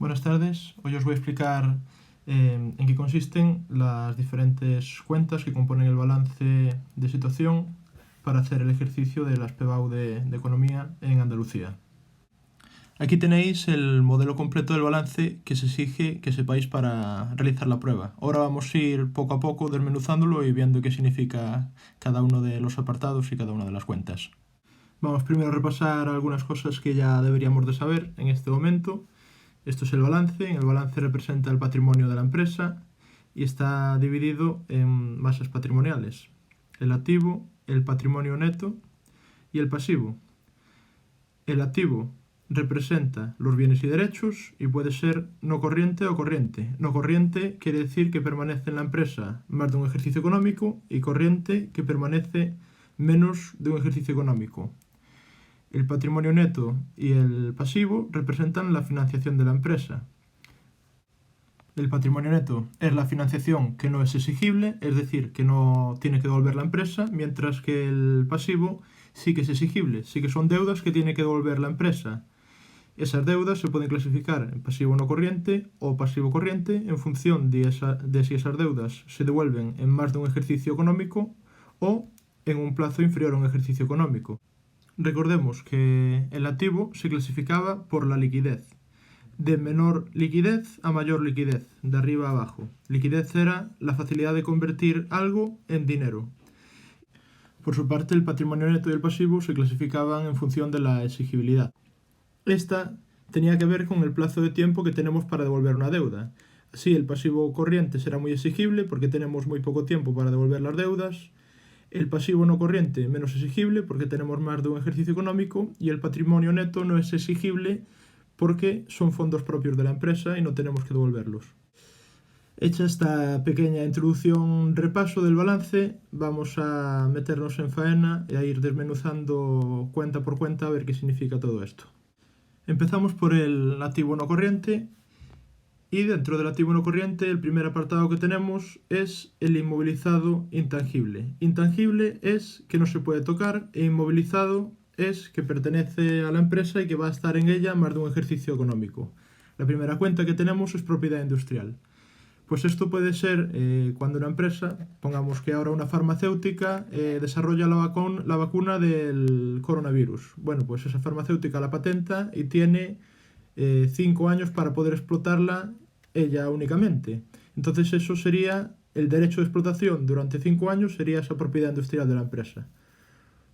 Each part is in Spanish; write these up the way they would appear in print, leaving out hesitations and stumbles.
Buenas tardes, hoy os voy a explicar en qué consisten las diferentes cuentas que componen el balance de situación para hacer el ejercicio de las PBAU de Economía en Andalucía. Aquí tenéis el modelo completo del balance que se exige que sepáis para realizar la prueba. Ahora vamos a ir poco a poco desmenuzándolo y viendo qué significa cada uno de los apartados y cada una de las cuentas. Vamos primero a repasar algunas cosas que ya deberíamos de saber en este momento. Esto es el balance. En el balance representa el patrimonio de la empresa y está dividido en masas patrimoniales: el activo, el patrimonio neto y el pasivo. El activo representa los bienes y derechos y puede ser no corriente o corriente. No corriente quiere decir que permanece en la empresa más de un ejercicio económico, y corriente que permanece menos de un ejercicio económico. El patrimonio neto y el pasivo representan la financiación de la empresa. El patrimonio neto es la financiación que no es exigible, es decir, que no tiene que devolver la empresa, mientras que el pasivo sí que es exigible, sí que son deudas que tiene que devolver la empresa. Esas deudas se pueden clasificar en pasivo no corriente o pasivo corriente en función de si esas deudas se devuelven en más de un ejercicio económico o en un plazo inferior a un ejercicio económico. Recordemos que el activo se clasificaba por la liquidez, de menor liquidez a mayor liquidez, de arriba a abajo. Liquidez era la facilidad de convertir algo en dinero. Por su parte, el patrimonio neto y el pasivo se clasificaban en función de la exigibilidad. Esta tenía que ver con el plazo de tiempo que tenemos para devolver una deuda. Así, el pasivo corriente será muy exigible porque tenemos muy poco tiempo para devolver las deudas. El pasivo no corriente menos exigible porque tenemos más de un ejercicio económico, y el patrimonio neto no es exigible porque son fondos propios de la empresa y no tenemos que devolverlos. Hecha esta pequeña introducción, repaso del balance, vamos a meternos en faena y a ir desmenuzando cuenta por cuenta a ver qué significa todo esto. Empezamos por el activo no corriente. Y dentro del activo no corriente, el primer apartado que tenemos es el inmovilizado intangible. Intangible es que no se puede tocar, e inmovilizado es que pertenece a la empresa y que va a estar en ella más de un ejercicio económico. La primera cuenta que tenemos es propiedad industrial. Pues esto puede ser cuando una empresa, pongamos que ahora una farmacéutica, desarrolla la vacuna del coronavirus. Bueno, pues esa farmacéutica la patenta y tiene 5 años para poder explotarla ella únicamente. Entonces eso sería el derecho de explotación durante 5 años, sería esa propiedad industrial de la empresa.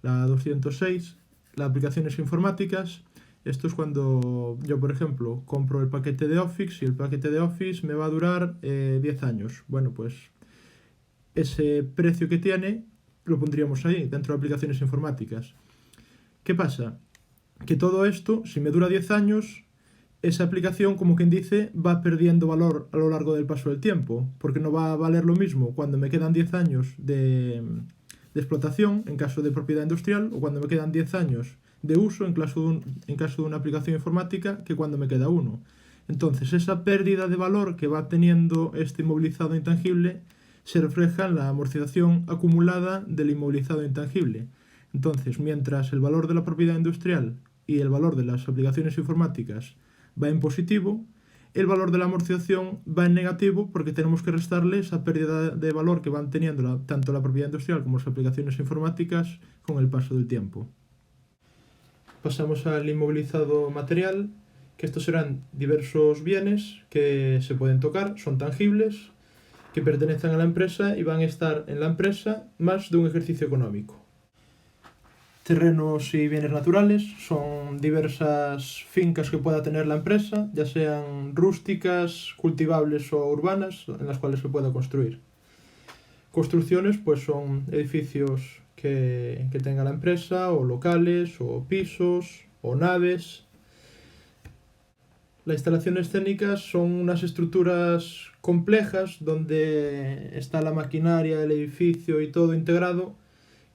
La 206, las aplicaciones informáticas. Esto es cuando yo, por ejemplo, compro el paquete de Office y el paquete de Office me va a durar 10 años. Bueno, pues ese precio que tiene lo pondríamos ahí, dentro de aplicaciones informáticas. ¿Qué pasa? Que todo esto, si me dura 10 años, esa aplicación, como quien dice, va perdiendo valor a lo largo del paso del tiempo, porque no va a valer lo mismo cuando me quedan 10 años de explotación, en caso de propiedad industrial, o cuando me quedan 10 años de uso, en caso de una aplicación informática, que cuando me queda uno. Entonces, esa pérdida de valor que va teniendo este inmovilizado intangible se refleja en la amortización acumulada del inmovilizado intangible. Entonces, mientras el valor de la propiedad industrial y el valor de las aplicaciones informáticas va en positivo, el valor de la amortización va en negativo porque tenemos que restarle esa pérdida de valor que van teniendo tanto la propiedad industrial como las aplicaciones informáticas con el paso del tiempo. Pasamos al inmovilizado material, que estos serán diversos bienes que se pueden tocar, son tangibles, que pertenecen a la empresa y van a estar en la empresa más de un ejercicio económico. Terrenos y bienes naturales son diversas fincas que pueda tener la empresa, ya sean rústicas, cultivables o urbanas, en las cuales se pueda construir. Construcciones pues son edificios que tenga la empresa, o locales, o pisos, o naves. Las instalaciones escénicas son unas estructuras complejas donde está la maquinaria, el edificio y todo integrado,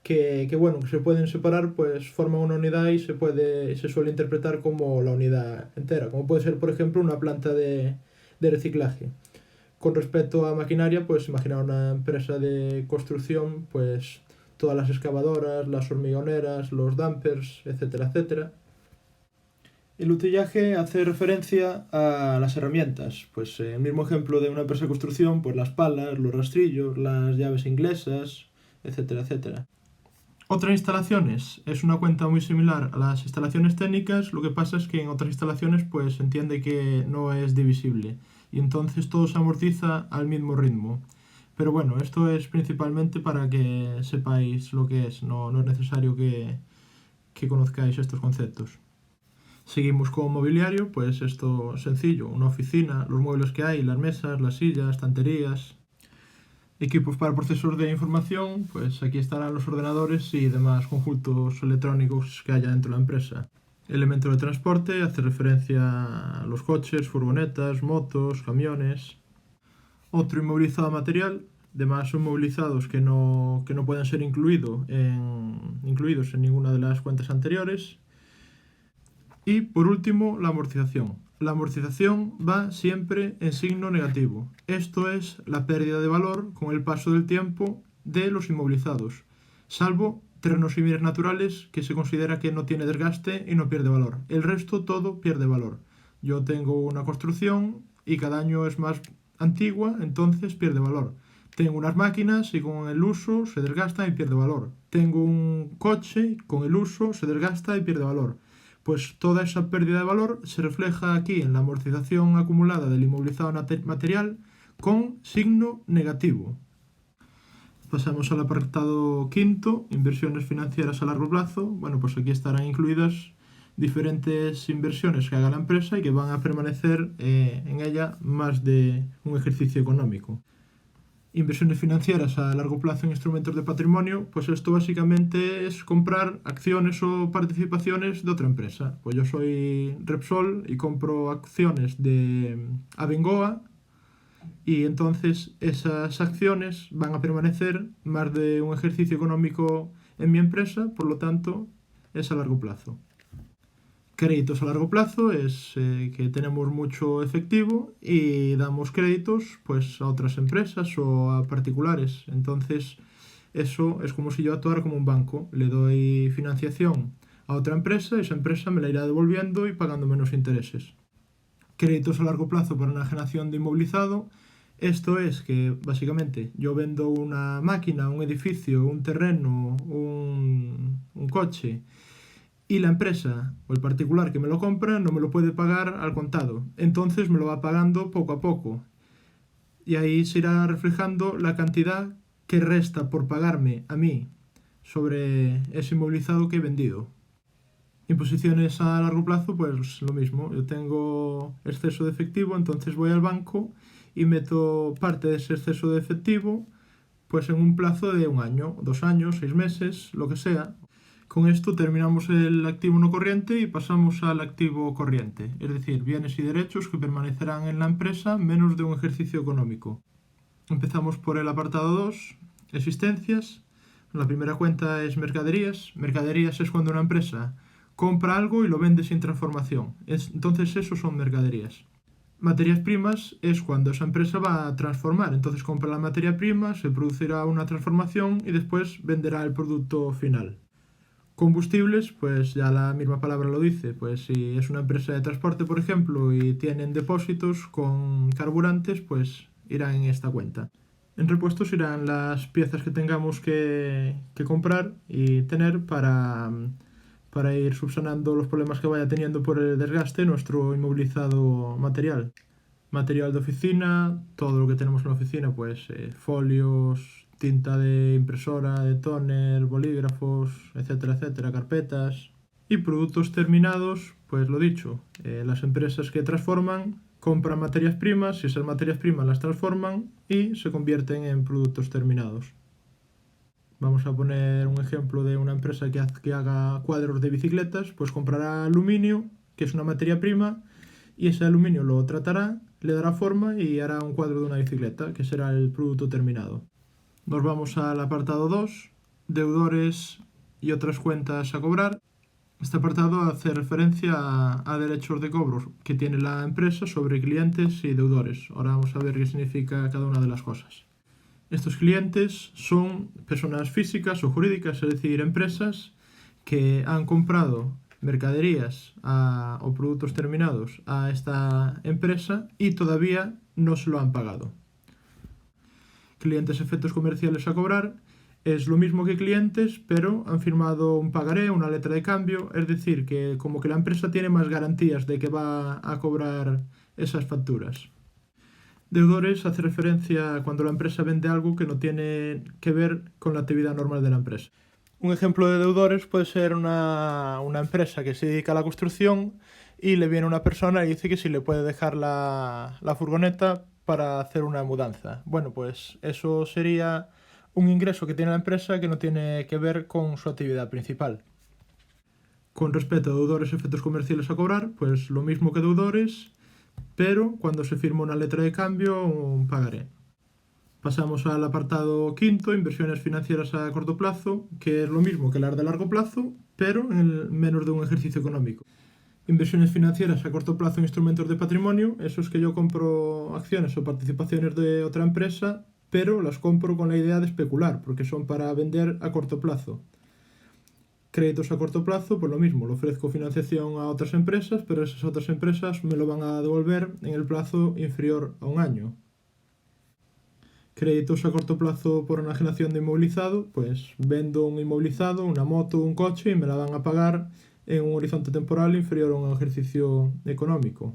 que se pueden separar, pues forman una unidad y se suele interpretar como la unidad entera, como puede ser, por ejemplo, una planta de reciclaje. Con respecto a maquinaria, pues imaginar una empresa de construcción, pues todas las excavadoras, las hormigoneras, los dumpers, etcétera, etcétera. El utillaje hace referencia a las herramientas, pues el mismo ejemplo de una empresa de construcción, pues las palas, los rastrillos, las llaves inglesas, etcétera, etcétera. Otras instalaciones es una cuenta muy similar a las instalaciones técnicas, lo que pasa es que en otras instalaciones pues se entiende que no es divisible y entonces todo se amortiza al mismo ritmo. Pero bueno, esto es principalmente para que sepáis lo que es, no es necesario que conozcáis estos conceptos. Seguimos con mobiliario, pues esto sencillo, una oficina, los muebles que hay, las mesas, las sillas, estanterías. Equipos para procesos de información, pues aquí estarán los ordenadores y demás conjuntos electrónicos que haya dentro de la empresa. Elementos de transporte, hace referencia a los coches, furgonetas, motos, camiones. Otro inmovilizado material, demás son movilizados que no pueden ser incluidos en ninguna de las cuentas anteriores. Y por último, la amortización. La amortización va siempre en signo negativo. Esto es la pérdida de valor con el paso del tiempo de los inmovilizados, salvo terrenos y bienes naturales que se considera que no tiene desgaste y no pierde valor. El resto todo pierde valor. Yo tengo una construcción y cada año es más antigua, entonces pierde valor. Tengo unas máquinas y con el uso se desgasta y pierde valor. Tengo un coche, con el uso se desgasta y pierde valor. Pues toda esa pérdida de valor se refleja aquí en la amortización acumulada del inmovilizado material con signo negativo. Pasamos al apartado quinto, inversiones financieras a largo plazo. Bueno, pues aquí estarán incluidas diferentes inversiones que haga la empresa y que van a permanecer en ella más de un ejercicio económico. Inversiones financieras a largo plazo en instrumentos de patrimonio, pues esto básicamente es comprar acciones o participaciones de otra empresa. Pues yo soy Repsol y compro acciones de Abengoa y entonces esas acciones van a permanecer más de un ejercicio económico en mi empresa, por lo tanto es a largo plazo. Créditos a largo plazo es que tenemos mucho efectivo y damos créditos pues a otras empresas o a particulares. Entonces eso es como si yo actuara como un banco. Le doy financiación a otra empresa y esa empresa me la irá devolviendo y pagando menos intereses. Créditos a largo plazo para una enajenación de inmovilizado. Esto es que básicamente yo vendo una máquina, un edificio, un terreno, un coche y la empresa o el particular que me lo compra no me lo puede pagar al contado. Entonces me lo va pagando poco a poco. Y ahí se irá reflejando la cantidad que resta por pagarme a mí sobre ese inmovilizado que he vendido. Imposiciones a largo plazo, pues lo mismo. Yo tengo exceso de efectivo, entonces voy al banco y meto parte de ese exceso de efectivo pues en un plazo de 1 año, 2 años, 6 meses, lo que sea. Con esto terminamos el activo no corriente y pasamos al activo corriente, es decir, bienes y derechos que permanecerán en la empresa menos de un ejercicio económico. Empezamos por el apartado 2, existencias. La primera cuenta es mercaderías. Mercaderías es cuando una empresa compra algo y lo vende sin transformación. Entonces eso son mercaderías. Materias primas es cuando esa empresa va a transformar. Entonces compra la materia prima, se producirá una transformación y después venderá el producto final. Combustibles, pues ya la misma palabra lo dice, pues si es una empresa de transporte, por ejemplo, y tienen depósitos con carburantes, pues irán en esta cuenta. En repuestos irán las piezas que tengamos que comprar y tener para ir subsanando los problemas que vaya teniendo por el desgaste nuestro inmovilizado material. Material de oficina, todo lo que tenemos en la oficina, pues folios, tinta de impresora, de tóner, bolígrafos, etcétera, etcétera, carpetas. Y productos terminados, pues lo dicho, las empresas que transforman compran materias primas y esas materias primas las transforman y se convierten en productos terminados. Vamos a poner un ejemplo de una empresa que haga cuadros de bicicletas, pues comprará aluminio, que es una materia prima, y ese aluminio lo tratará, le dará forma y hará un cuadro de una bicicleta, que será el producto terminado. Nos vamos al apartado 2, deudores y otras cuentas a cobrar. Este apartado hace referencia a derechos de cobro que tiene la empresa sobre clientes y deudores. Ahora vamos a ver qué significa cada una de las cosas. Estos clientes son personas físicas o jurídicas, es decir, empresas que han comprado mercaderías o productos terminados a esta empresa y todavía no se lo han pagado. Clientes efectos comerciales a cobrar es lo mismo que clientes, pero han firmado un pagaré, una letra de cambio, es decir, que como que la empresa tiene más garantías de que va a cobrar esas facturas. Deudores hace referencia a cuando la empresa vende algo que no tiene que ver con la actividad normal de la empresa. Un ejemplo de deudores puede ser una empresa que se dedica a la construcción y le viene una persona y dice que si le puede dejar la furgoneta para hacer una mudanza. Bueno, pues eso sería un ingreso que tiene la empresa que no tiene que ver con su actividad principal. Con respecto a deudores y efectos comerciales a cobrar, pues lo mismo que deudores, pero cuando se firma una letra de cambio o un pagaré. Pasamos al apartado quinto, inversiones financieras a corto plazo, que es lo mismo que las de largo plazo, pero en menos de un ejercicio económico. Inversiones financieras a corto plazo en instrumentos de patrimonio, eso es que yo compro acciones o participaciones de otra empresa, pero las compro con la idea de especular, porque son para vender a corto plazo. Créditos a corto plazo, pues lo mismo, le ofrezco financiación a otras empresas, pero esas otras empresas me lo van a devolver en el plazo inferior a un año. Créditos a corto plazo por enajenación de inmovilizado, pues vendo un inmovilizado, una moto, un coche y me la van a pagar en un horizonte temporal inferior a un ejercicio económico.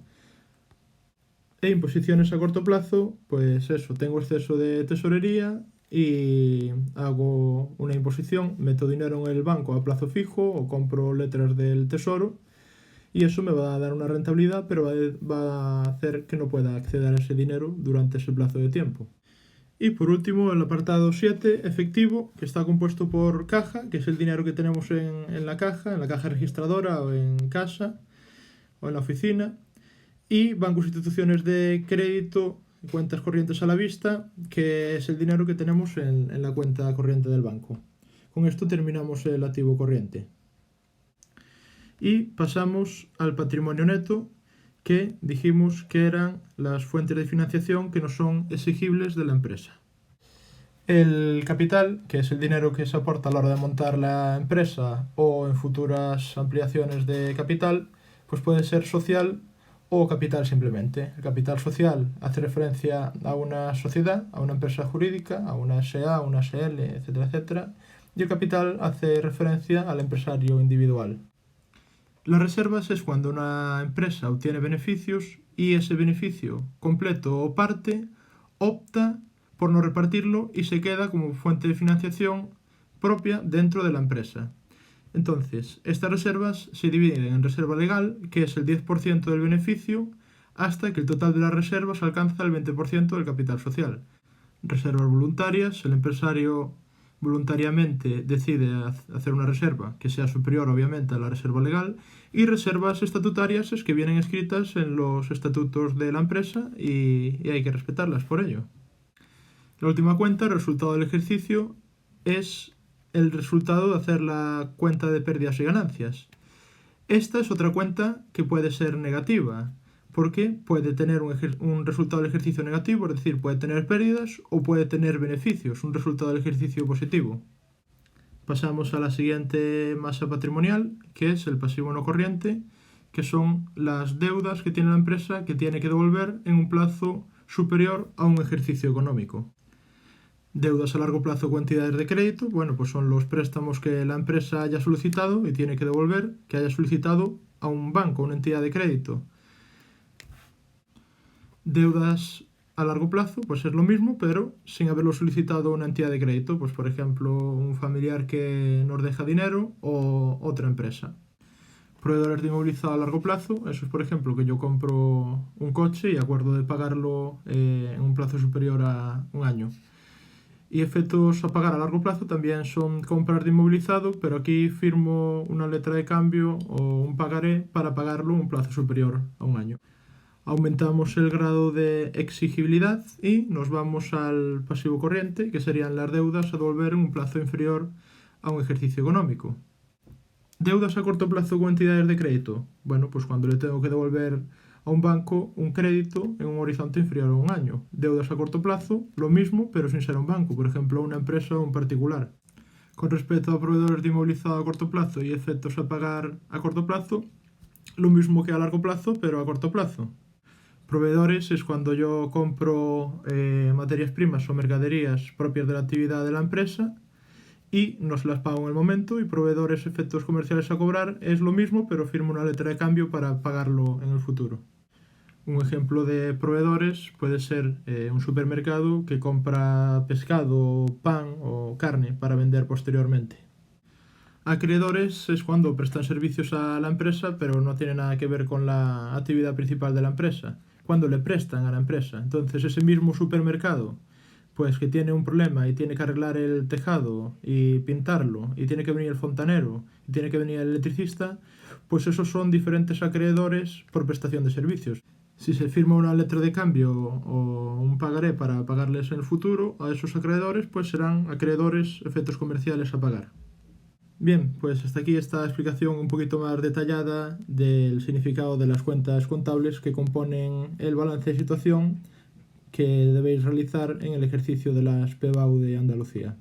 E imposiciones a corto plazo, pues eso, tengo exceso de tesorería y hago una imposición, meto dinero en el banco a plazo fijo o compro letras del tesoro y eso me va a dar una rentabilidad, pero va a hacer que no pueda acceder a ese dinero durante ese plazo de tiempo. Y por último, el apartado 7, efectivo, que está compuesto por caja, que es el dinero que tenemos en la caja registradora o en casa o en la oficina, y bancos e instituciones de crédito, cuentas corrientes a la vista, que es el dinero que tenemos en la cuenta corriente del banco. Con esto terminamos el activo corriente. Y pasamos al patrimonio neto, que dijimos que eran las fuentes de financiación que no son exigibles de la empresa. El capital, que es el dinero que se aporta a la hora de montar la empresa o en futuras ampliaciones de capital, pues puede ser social o capital simplemente. El capital social hace referencia a una sociedad, a una empresa jurídica, a una SA, a una SL, etcétera, etcétera. Y el capital hace referencia al empresario individual. Las reservas es cuando una empresa obtiene beneficios y ese beneficio, completo o parte, opta por no repartirlo y se queda como fuente de financiación propia dentro de la empresa. Entonces, estas reservas se dividen en reserva legal, que es el 10% del beneficio, hasta que el total de las reservas alcanza el 20% del capital social. Reservas voluntarias, el empresario voluntariamente decide hacer una reserva que sea superior obviamente a la reserva legal, y reservas estatutarias es que vienen escritas en los estatutos de la empresa y hay que respetarlas por ello. La última cuenta, el resultado del ejercicio, es el resultado de hacer la cuenta de pérdidas y ganancias. Esta es otra cuenta que puede ser negativa, porque puede tener un resultado del ejercicio negativo, es decir, puede tener pérdidas o puede tener beneficios, un resultado del ejercicio positivo. Pasamos a la siguiente masa patrimonial, que es el pasivo no corriente, que son las deudas que tiene la empresa que tiene que devolver en un plazo superior a un ejercicio económico. Deudas a largo plazo con entidades de crédito, bueno, pues son los préstamos que la empresa haya solicitado y tiene que devolver, que haya solicitado a un banco, una entidad de crédito. Deudas a largo plazo, pues es lo mismo, pero sin haberlo solicitado una entidad de crédito, pues por ejemplo un familiar que nos deja dinero o otra empresa. Proveedores de inmovilizado a largo plazo, eso es por ejemplo que yo compro un coche y acuerdo de pagarlo en un plazo superior a un año. Y efectos a pagar a largo plazo también son compras de inmovilizado, pero aquí firmo una letra de cambio o un pagaré para pagarlo en un plazo superior a un año. Aumentamos el grado de exigibilidad y nos vamos al pasivo corriente, que serían las deudas a devolver en un plazo inferior a un ejercicio económico. ¿Deudas a corto plazo con entidades de crédito? Bueno, pues cuando le tengo que devolver a un banco un crédito en un horizonte inferior a un año. Deudas a corto plazo, lo mismo, pero sin ser un banco, por ejemplo, una empresa o un particular. Con respecto a proveedores de inmovilizado a corto plazo y efectos a pagar a corto plazo, lo mismo que a largo plazo, pero a corto plazo. Proveedores es cuando yo compro materias primas o mercaderías propias de la actividad de la empresa y no se las pago en el momento, y proveedores, efectos comerciales a cobrar, es lo mismo, pero firmo una letra de cambio para pagarlo en el futuro. Un ejemplo de proveedores puede ser un supermercado que compra pescado, pan o carne para vender posteriormente. Acreedores es cuando prestan servicios a la empresa, pero no tiene nada que ver con la actividad principal de la empresa, cuando le prestan a la empresa. Entonces ese mismo supermercado, pues que tiene un problema y tiene que arreglar el tejado y pintarlo, y tiene que venir el fontanero, y tiene que venir el electricista, pues esos son diferentes acreedores por prestación de servicios. Si se firma una letra de cambio o un pagaré para pagarles en el futuro a esos acreedores, pues serán acreedores, efectos comerciales a pagar. Bien, pues hasta aquí esta explicación un poquito más detallada del significado de las cuentas contables que componen el balance de situación que debéis realizar en el ejercicio de las PBAU de Andalucía.